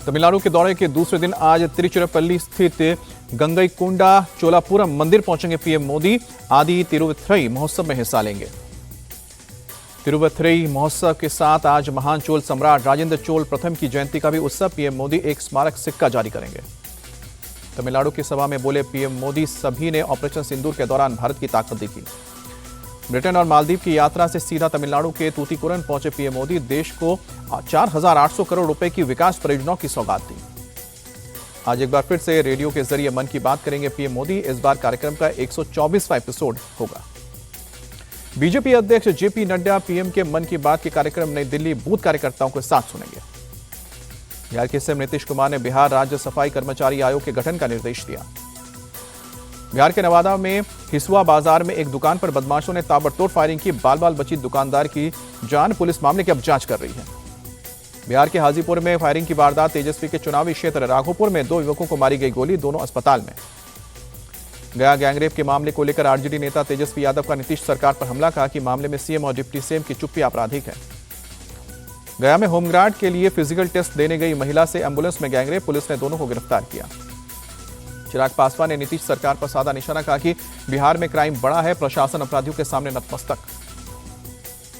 तमिलनाडु के दौरे के दूसरे दिन आज तिरुचिरापल्ली स्थित गंगईकोंडा चोलापुरम मंदिर पहुंचेंगे पीएम मोदी। आदि तिरुवथ्रई महोत्सव में हिस्सा लेंगे। तिरुवथ्रई महोत्सव के साथ आज महान चोल सम्राट राजेंद्र चोल प्रथम की जयंती का भी उत्सव। पीएम मोदी एक स्मारक सिक्का जारी करेंगे। तमिलनाडु की सभा में बोले पीएम मोदी, सभी ने ऑपरेशन सिंदूर के दौरान भारत की ताकत देखी। ब्रिटेन और मालदीव की यात्रा से सीधा तमिलनाडु के तूतीकोरन पहुंचे पीएम मोदी। देश को 4,800 करोड़ रुपए की विकास परियोजनाओं की सौगात दी। आज एक बार फिर से रेडियो के जरिए मन की बात करेंगे पीएम मोदी। इस बार कार्यक्रम का 124वां एपिसोड होगा। बीजेपी अध्यक्ष जेपी नड्डा पीएम के मन की बात के कार्यक्रम नई दिल्ली बूथ कार्यकर्ताओं के साथ सुनेंगे। बिहार के सीएम नीतीश कुमार ने बिहार राज्य सफाई कर्मचारी आयोग के गठन का निर्देश दिया। बिहार के नवादा में हिसुआ बाजार में एक दुकान पर बदमाशों ने ताबड़तोड़ फायरिंग की। बाल बाल बची दुकानदार की जान। पुलिस मामले की अब जांच कर रही है। बिहार के हाजीपुर में फायरिंग की वारदात। तेजस्वी के चुनावी क्षेत्र राघोपुर में 2 युवकों को मारी गई गोली, दोनों अस्पताल में। गया गैंगरेप के मामले को लेकर आरजेडी नेता तेजस्वी यादव का नीतीश सरकार पर हमला। कहा कि मामले में सीएम और डिप्टी सीएम की चुप्पी आपराधिक है। गया में होमगार्ड के लिए फिजिकल टेस्ट देने गई महिला से एम्बुलेंस में गैंगरेप। पुलिस ने दोनों को गिरफ्तार किया। चिराग पासवान ने नीतीश सरकार पर साधा निशाना। कहा कि बिहार में क्राइम बढ़ा है, प्रशासन अपराधियों के सामने नतमस्तक।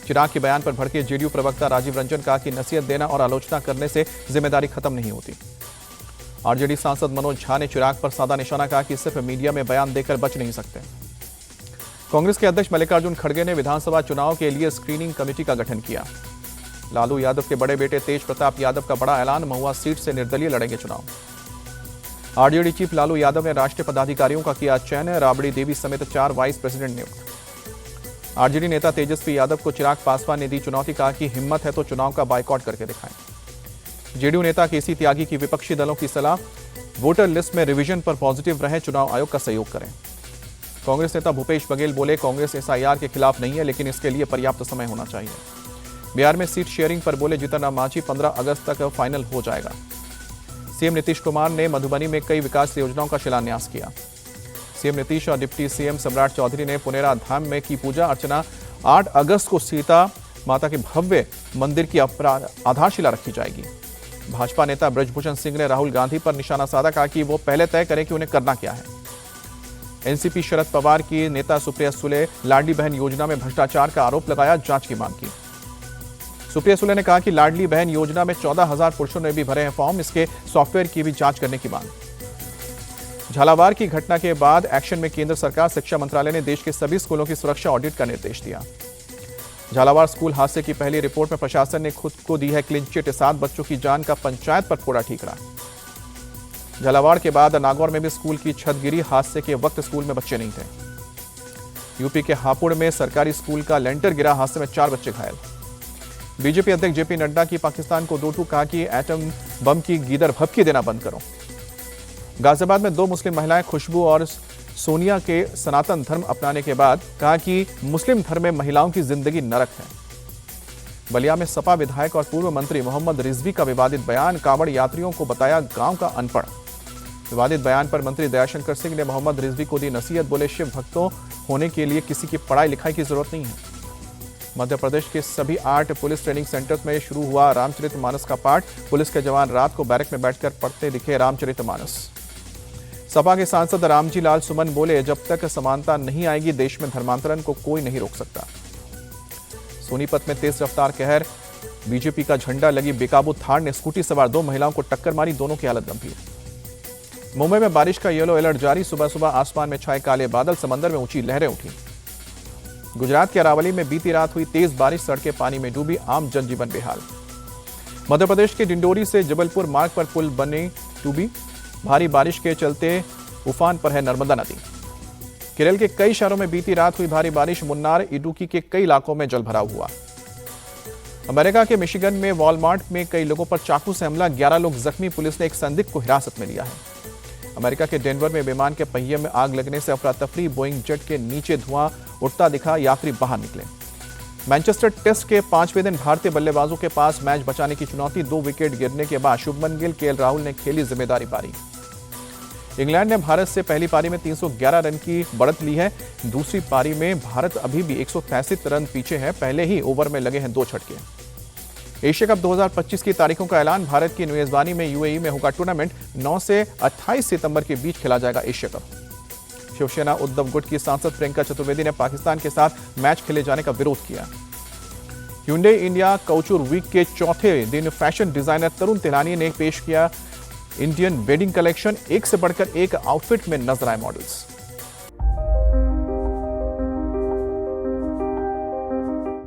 चिराग के बयान पर भड़के जेडीयू प्रवक्ता राजीव रंजन। कहा कि नसीहत देना और आलोचना करने से जिम्मेदारी खत्म नहीं होती। आरजेडी सांसद मनोज झा ने चिराग पर साधा निशाना। कहा कि सिर्फ मीडिया में बयान देकर बच नहीं सकते। कांग्रेस के अध्यक्ष मल्लिकार्जुन खड़गे ने विधानसभा चुनाव के लिए स्क्रीनिंग कमेटी का गठन किया। लालू यादव के बड़े बेटे तेज प्रताप यादव का बड़ा ऐलान। महुआ सीट से निर्दलीय लड़ेंगे चुनाव। आरजेडी चीफ लालू यादव ने राष्ट्रीय पदाधिकारियों का किया चयन। राबड़ी देवी समेत 4 वाइस प्रेसिडेंट नियुक्त। आरजेडी नेता तेजस्वी यादव को चिराग पासवान ने दी चुनौती। कहा कि हिम्मत है तो चुनाव का बाइकआउट करके दिखाएं। जेडीयू नेता केसी त्यागी की विपक्षी दलों की सलाह। वोटर लिस्ट में रिवीजन पर पॉजिटिव रहे, चुनाव आयोग का सहयोग करें। कांग्रेस नेता भूपेश बघेल बोले कांग्रेस एसआईआर के खिलाफ नहीं है, लेकिन इसके लिए पर्याप्त समय होना चाहिए। बिहार में सीट शेयरिंग पर बोले जीतन राम मांझी, 15 अगस्त तक फाइनल हो जाएगा। सीएम नीतीश कुमार ने मधुबनी में कई विकास योजनाओं का शिलान्यास किया। सीएम नीतीश और डिप्टी सीएम सम्राट चौधरी ने पुनेरा धाम में की पूजा अर्चना। 8 अगस्त को सीता माता के भव्य मंदिर की आधारशिला रखी जाएगी। भाजपा नेता ब्रजभूषण सिंह ने राहुल गांधी पर निशाना साधा। कहा कि वो पहले तय करें कि उन्हें करना क्या है। एनसीपी शरद पवार की नेता सुप्रिया सुले लाडली बहन योजना में भ्रष्टाचार का आरोप लगाया, जांच की मांग की। सुप्रिया सुले ने कहा कि लाडली बहन योजना में 14,000 पुरुषों ने भी भरे हैं फॉर्म, इसके सॉफ्टवेयर की भी जांच करने की मांग। झालावाड़ की घटना के बाद एक्शन में केंद्र सरकार। शिक्षा मंत्रालय ने देश के सभी स्कूलों की सुरक्षा ऑडिट का निर्देश दिया। झालावाड़ स्कूल हादसे की पहली रिपोर्ट में प्रशासन ने खुद को दी है क्लीन चिट। 7 बच्चों की जान का पंचायत पर फोड़ा ठीकरा। झालावाड़ के बाद नागौर में भी स्कूल की छत गिरी। हादसे के वक्त स्कूल में बच्चे नहीं थे। यूपी के हापुड़ में सरकारी स्कूल का लेंटर गिरा। हादसे में 4 बच्चे घायल। बीजेपी अध्यक्ष जेपी नड्डा की पाकिस्तान को 2 टूक। कहा कि एटम बम की गीदड़ भभकी देना बंद करो। गाजियाबाद में 2 मुस्लिम महिलाएं खुशबू और सोनिया के सनातन धर्म अपनाने के बाद कहा कि मुस्लिम धर्म में महिलाओं की जिंदगी नरक है। बलिया में सपा विधायक और पूर्व मंत्री मोहम्मद रिजवी का विवादित बयान। कांवड़ यात्रियों को बताया गांव का अनपढ़। विवादित बयान पर मंत्री दयाशंकर सिंह ने मोहम्मद रिजवी को दी नसीहत। बोले शिव भक्तों होने के लिए किसी की पढ़ाई लिखाई की जरूरत नहीं है। मध्य प्रदेश के सभी 8 पुलिस ट्रेनिंग सेंटर्स में शुरू हुआ रामचरितमानस का पाठ। पुलिस के जवान रात को बैरक में बैठकर पढ़ते दिखे रामचरितमानस। सपा के सांसद रामजी लाल सुमन बोले जब तक समानता नहीं आएगी देश में धर्मांतरण को कोई नहीं रोक सकता। सोनीपत में तेज रफ्तार कहर। बीजेपी का झंडा लगी बेकाबू थार ने स्कूटी सवार 2 महिलाओं को टक्कर मारी, दोनों की हालत गंभीर। मुंबई में बारिश का येलो अलर्ट जारी। सुबह सुबह आसमान में छाए काले बादल, समंदर में ऊंची लहरें उठी। गुजरात के अरावली में बीती रात हुई तेज बारिश, सड़कें पानी में डूबी, आम जनजीवन बेहाल। मध्य प्रदेश के डिंडोरी से जबलपुर मार्ग पर पुल बने डूबी। भारी बारिश के चलते उफान पर है नर्मदा नदी। केरल के कई शहरों में बीती रात हुई भारी बारिश। मुन्नार इडुक्की के कई इलाकों में जलभराव हुआ। अमेरिका के मिशिगन में वॉलमार्ट में कई लोगों पर चाकू से हमला, 11 लोग जख्मी। पुलिस ने एक संदिग्ध को हिरासत में लिया है। अमेरिका के डेनवर में विमान के पहिए में आग लगने से अफरा तफरी। बोइंग जेट के नीचे धुआं उठता दिखा, यात्री बाहर निकले। मैनचेस्टर टेस्ट के 5वें दिन भारतीय बल्लेबाजों के पास मैच बचाने की चुनौती। 2 विकेट गिरने के बाद शुभमन गिल, केएल राहुल ने खेली जिम्मेदारी पारी। इंग्लैंड ने भारत से पहली पारी में 311 रन की बढ़त ली है। दूसरी पारी में भारत अभी भी 163 रन पीछे है। पहले ही ओवर में लगे हैं 2 छक्के। एशिया कप 2025 की तारीखों का ऐलान। भारत की मेजबानी में यूएई में होगा टूर्नामेंट। 9 से 28 सितंबर के बीच खेला जाएगा एशिया कप। शिवसेना उद्धव गुट की सांसद प्रियंका चतुर्वेदी ने पाकिस्तान के साथ मैच खेले जाने का विरोध किया। Hyundai इंडिया काउचर वीक के चौथे दिन फैशन डिजाइनर तरुण तिलानी ने पेश किया इंडियन वेडिंग कलेक्शन। एक से बढ़कर एक आउटफिट में नजर आए मॉडल्स।